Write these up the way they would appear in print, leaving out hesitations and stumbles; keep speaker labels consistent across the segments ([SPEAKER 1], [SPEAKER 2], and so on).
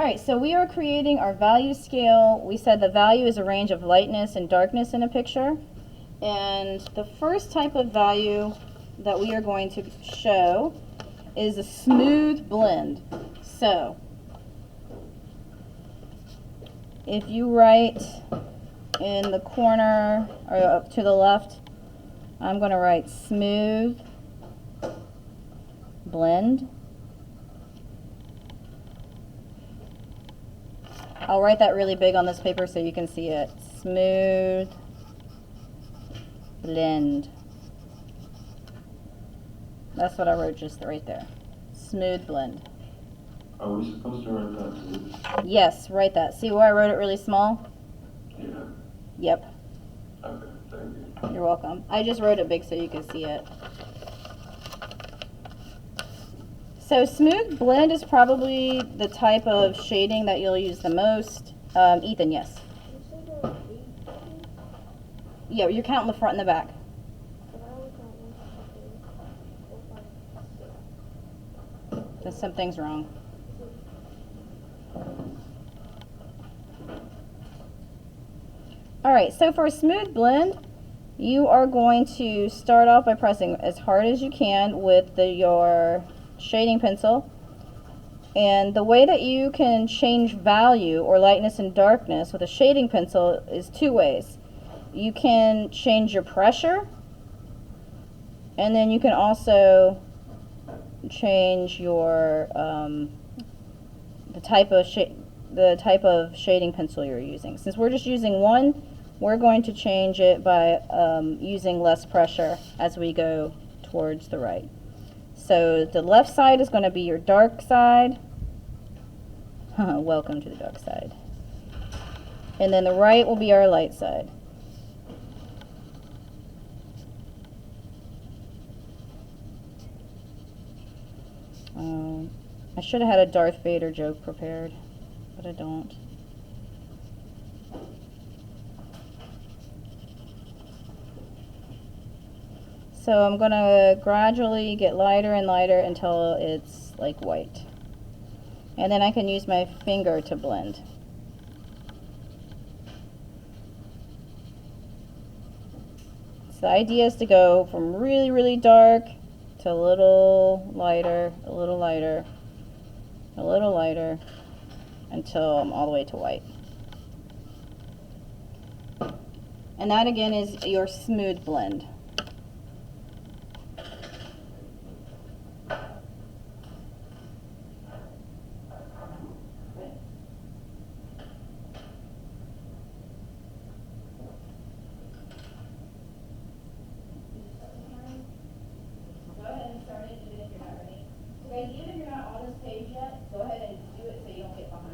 [SPEAKER 1] All right, so we are creating our value scale. We said the value is a range of lightness and darkness in a picture. And the first type of value that we are going to show is a smooth blend. So if you write in the corner or up to the left, I'm going to write smooth blend. I'll write that really big on this paper so you can see it. Smooth blend. That's what I wrote just right there. Smooth blend.
[SPEAKER 2] Are we supposed to write that too?
[SPEAKER 1] Yes, write that. See where I wrote it really small?
[SPEAKER 2] Yeah.
[SPEAKER 1] Yep.
[SPEAKER 2] Okay, thank you.
[SPEAKER 1] You're welcome. I just wrote it big so you can see it. So smooth blend is probably the type of shading that you'll use the most. Ethan, yes. Yeah, you're counting the front and the back. Then something's wrong. All right, so for a smooth blend, you are going to start off by pressing as hard as you can with your shading pencil. And the way that you can change value or lightness and darkness with a shading pencil is two ways. You can change your pressure, and then you can also change your the type of shading pencil you're using. Since we're just using one, we're going to change it by using less pressure as we go towards the right. So the left side is going to be your dark side. Welcome to the dark side. And then the right will be our light side. I should have had a Darth Vader joke prepared, but I don't. So I'm going to gradually get lighter and lighter until it's like white. And then I can use my finger to blend. So the idea is to go from really, really dark to a little lighter, a little lighter, a little lighter, until I'm all the way to white. And that again is your smooth blend. Even if you're not on this page yet, go ahead and do it so you don't get behind.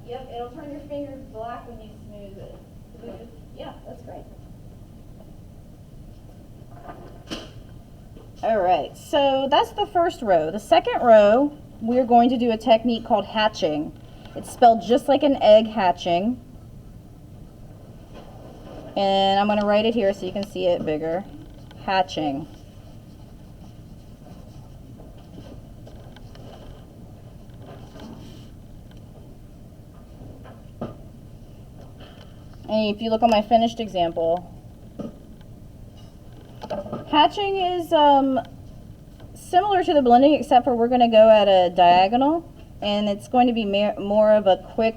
[SPEAKER 1] Yep, it'll turn your fingers black when you smooth it. Yeah, that's great. All right, so that's the first row. The second row, we're going to do a technique called hatching. It's spelled just like an egg hatching. And I'm going to write it here so you can see it bigger. Hatching. And if you look on my finished example, hatching is similar to the blending, except for we're going to go at a diagonal, and it's going to be more of a quick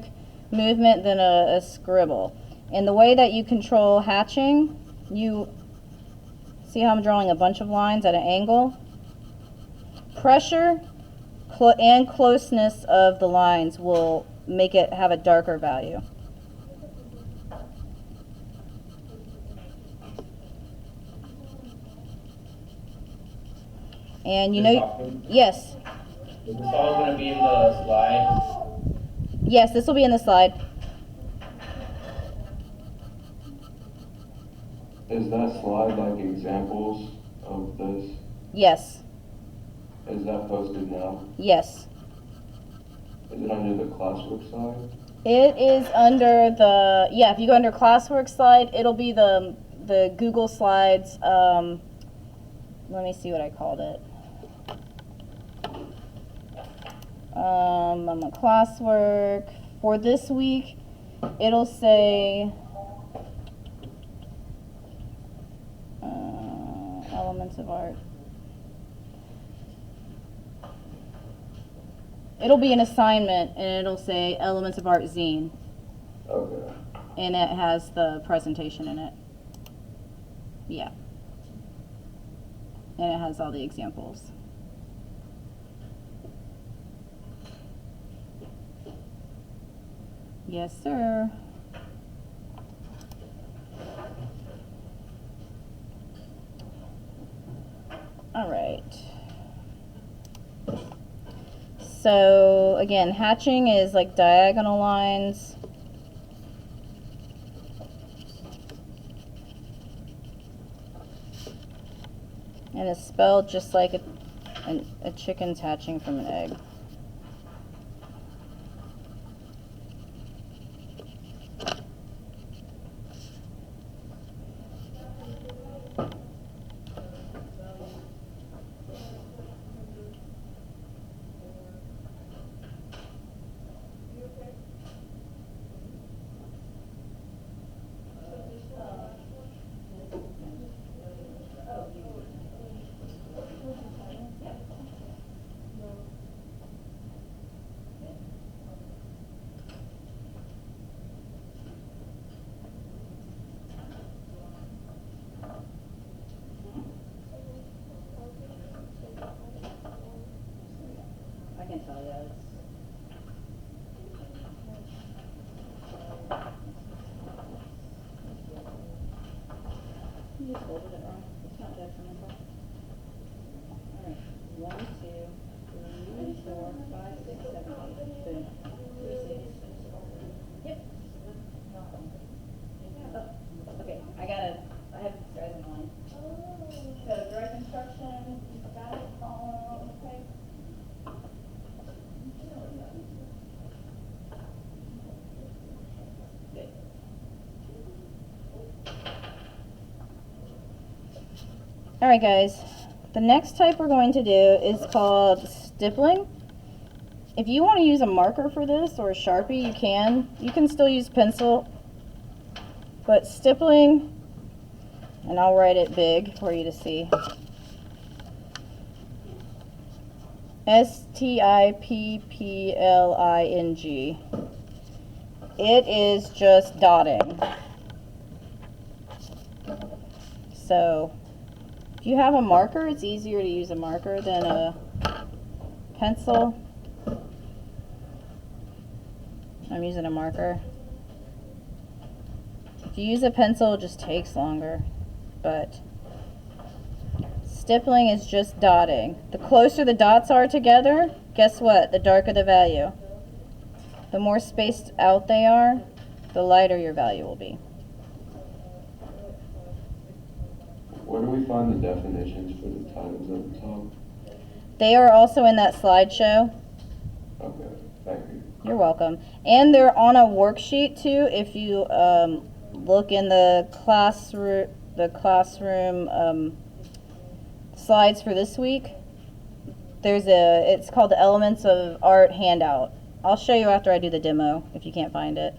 [SPEAKER 1] movement than a scribble. And the way that you control hatching, you see how I'm drawing a bunch of lines at an angle? Pressure and closeness of the lines will make it have a darker value. And you know, yes.
[SPEAKER 3] Is this all going to be in the slide?
[SPEAKER 1] Yes, this will be in the slide.
[SPEAKER 2] Is that slide like examples of this?
[SPEAKER 1] Yes.
[SPEAKER 2] Is that posted now?
[SPEAKER 1] Yes.
[SPEAKER 2] Is it under the classwork side?
[SPEAKER 1] It is under the, yeah, if you go under classwork slide, it'll be the Google Slides, let me see what I called it. I'm on classwork. For this week, it'll say elements of art. It'll be an assignment, and it'll say elements of art zine,
[SPEAKER 2] Okay.
[SPEAKER 1] and it has the presentation in it. Yeah. And it has all the examples. Yes, sir. All right. So again, hatching is like diagonal lines. And it's spelled just like a chicken's hatching from an egg. I can tell you. You just folded it wrong. It's not detrimental. Alright. 1, 2, 3, 4, 5, 6, 7, 8. Boom. 3, 6. Yep. Oh, okay. I have these guys in line. So, direct instruction. You've got it. Okay. Good. Alright guys, the next type we're going to do is called stippling. If you want to use a marker for this or a Sharpie, you can. You can still use pencil, but stippling, and I'll write it big for you to see. S-T-I-P-P-L-I-N-G. It is just dotting. So, if you have a marker, it's easier to use a marker than a pencil. I'm using a marker. If you use a pencil, it just takes longer. But stippling is just dotting. The closer the dots are together, guess what? The darker the value. The more spaced out they are, the lighter your value will be.
[SPEAKER 2] Where do we find the definitions for the titles at the top?
[SPEAKER 1] They are also in that slideshow.
[SPEAKER 2] Okay, thank you.
[SPEAKER 1] You're welcome. And they're on a worksheet too. If you look in the classroom slides for this week, it's called the Elements of Art handout. I'll show you after I do the demo if you can't find it.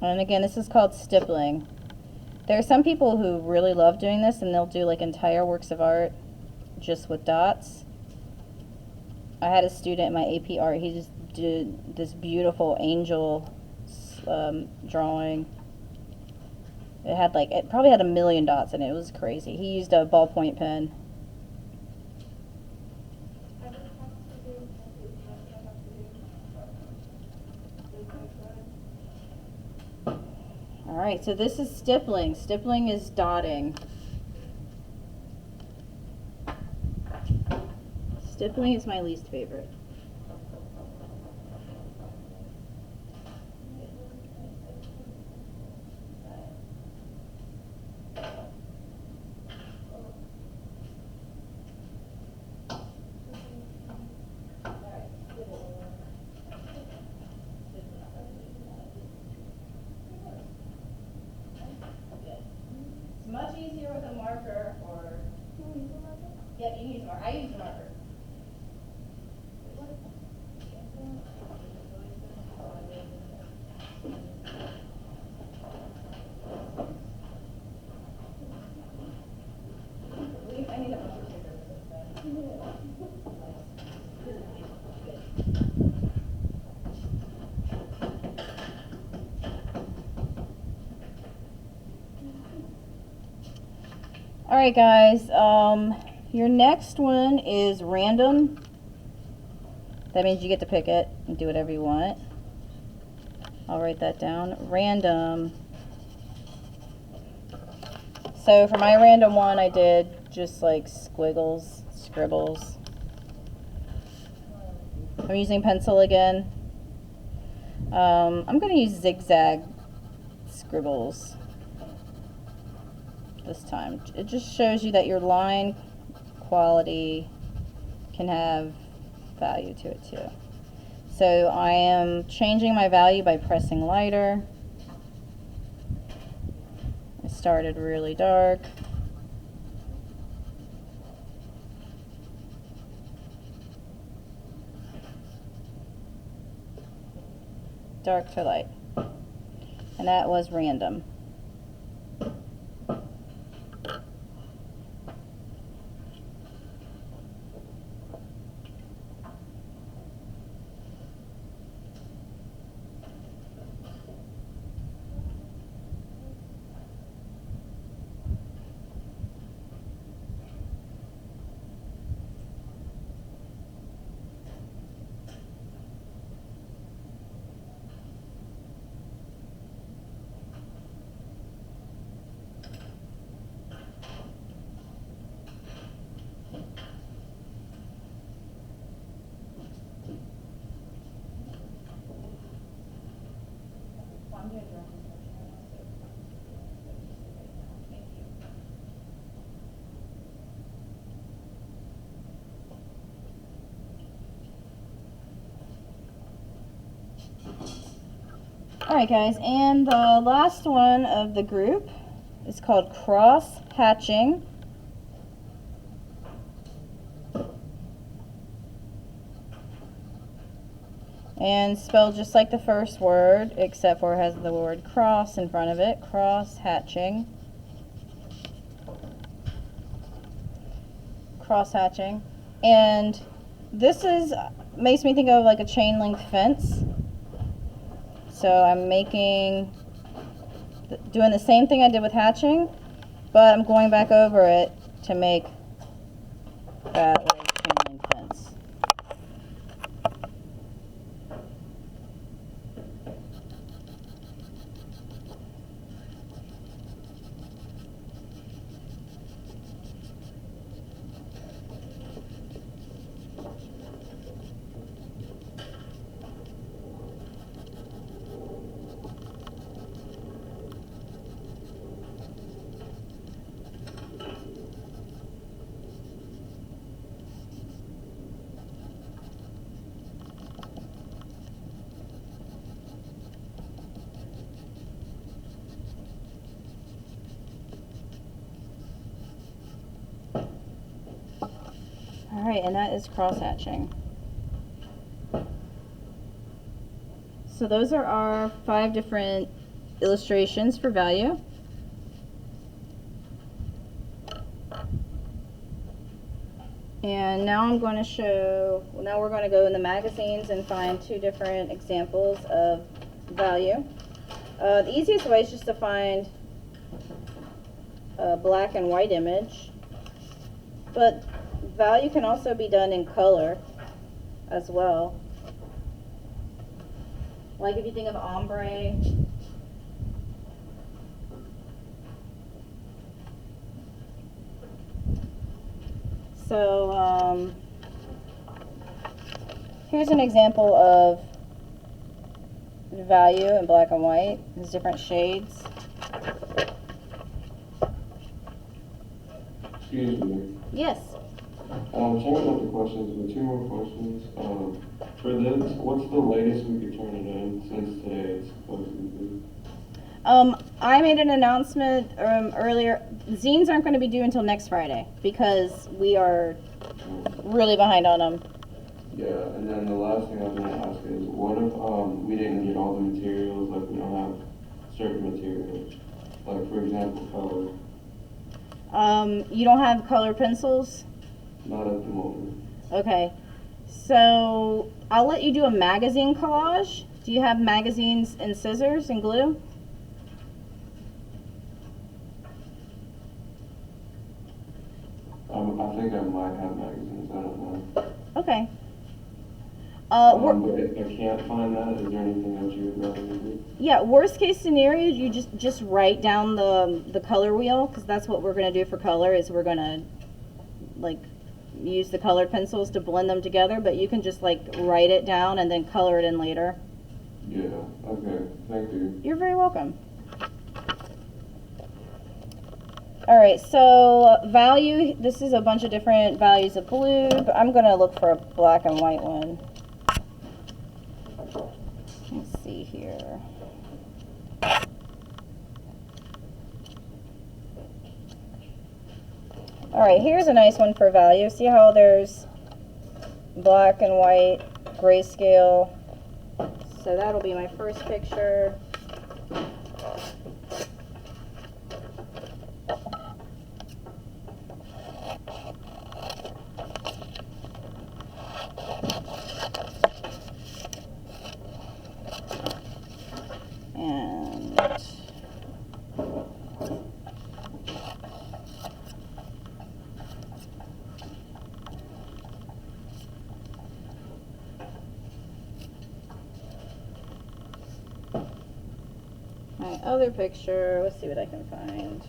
[SPEAKER 1] And again, this is called stippling. There are some people who really love doing this, and they'll do like entire works of art just with dots. I had a student in my AP art, he just did this beautiful angel drawing. It probably had 1,000,000 dots in it. It was crazy. He used a ballpoint pen. Alright, so this is stippling. Stippling is dotting. Stippling is my least favorite. It's much easier with a marker or... Yep, you use a marker. I use a marker. I need a bumper sticker. Alright guys, your next one is random. That means you get to pick it and do whatever you want. I'll write that down. Random. So for my random one, I did just like squiggles, scribbles. I'm using pencil again. I'm going to use zigzag scribbles this time. It just shows you that your line quality can have value to it too. So I am changing my value by pressing lighter. It started really dark. Dark to light. And that was random. Alright guys, and the last one of the group is called cross hatching. And spelled just like the first word, except for it has the word cross in front of it. Cross hatching. Cross hatching. And this makes me think of like a chain link fence. So I'm doing the same thing I did with hatching, but I'm going back over it to make that like chain link fence. Alright, and that is cross hatching. So those are our 5 different illustrations for value. And now I'm going to show, now we're going to go in the magazines and find 2 different examples of value. The easiest way is just to find a black and white image, but value can also be done in color as well. Like if you think of ombre, So, here's an example of value in black and white. There's different shades.
[SPEAKER 2] Excuse me.
[SPEAKER 1] Yes.
[SPEAKER 2] Checking out the questions, but two more questions. For this, what's the latest we could turn it in since today it's supposed to be due?
[SPEAKER 1] I made an announcement earlier. Zines aren't going to be due until next Friday because we are really behind on them.
[SPEAKER 2] Yeah, and then the last thing I was gonna ask is, what if, we didn't get all the materials, like we don't have certain materials? Like, for example, color,
[SPEAKER 1] You don't have colored pencils?
[SPEAKER 2] not at the moment.
[SPEAKER 1] Okay. So, I'll let you do a magazine collage. Do you have magazines and scissors and glue?
[SPEAKER 2] I think I might have magazines, I don't know.
[SPEAKER 1] Okay.
[SPEAKER 2] But if I can't find that, is there anything else you would rather me do?
[SPEAKER 1] Yeah, worst case scenario, you just write down the color wheel, because that's what we're going to do for color, is we're going to, like, use the colored pencils to blend them together, but you can just, like, write it down and then color it in later.
[SPEAKER 2] Yeah, okay, thank you.
[SPEAKER 1] You're very welcome. Alright, so value, this is a bunch of different values of blue, but I'm going to look for a black and white one. Let's see here. Alright, here's a nice one for value. See how there's black and white, grayscale. So that'll be my first picture. And my other picture, let's see what I can find.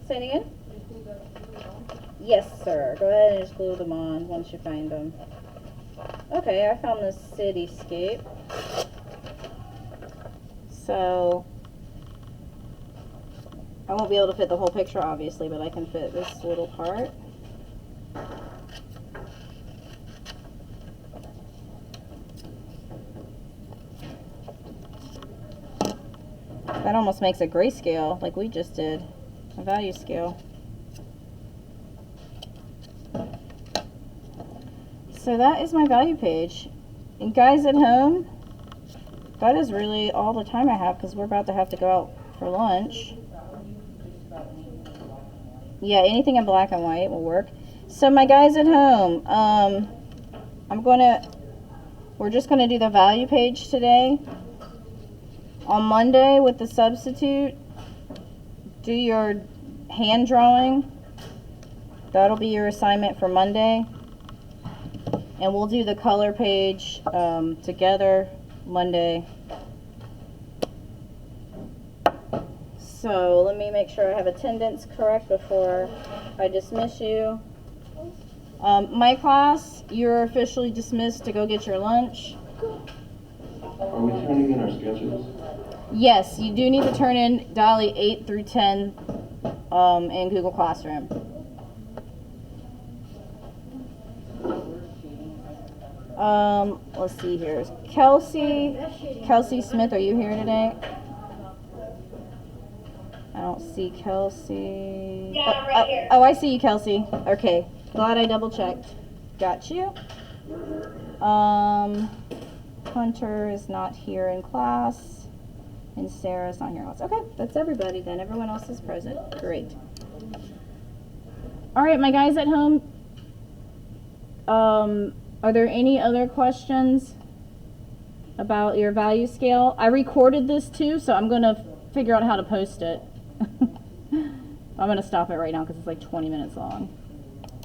[SPEAKER 1] Say it again? Yes, sir. Go ahead and just glue them on once you find them. Okay, I found this cityscape. So, I won't be able to fit the whole picture, obviously, but I can fit this little part. That almost makes a grayscale, like we just did, a value scale. So that is my value page. And guys at home, that is really all the time I have because we're about to have to go out for lunch. Yeah, anything in black and white will work. So my guys at home, we're just gonna do the value page today. On Monday with the substitute, do your hand drawing. That'll be your assignment for Monday. And we'll do the color page together Monday. So let me make sure I have attendance correct before I dismiss you. My class, you're officially dismissed to go get your lunch.
[SPEAKER 2] Are we turning in our sketches?
[SPEAKER 1] Yes, you do need to turn in Dolly 8 through 10 in Google Classroom. Let's see here. Kelsey Smith, are you here today? I don't see Kelsey.
[SPEAKER 4] Yeah, I'm right here.
[SPEAKER 1] Oh, I see you, Kelsey. Okay. Glad I double checked. Got you. Hunter is not here in class. And Sarah's not here in class. Okay, that's everybody then. Everyone else is present. Great. All right, my guys at home. Are there any other questions about your value scale? I recorded this too, so I'm going to figure out how to post it. I'm going to stop it right now because it's like 20 minutes long.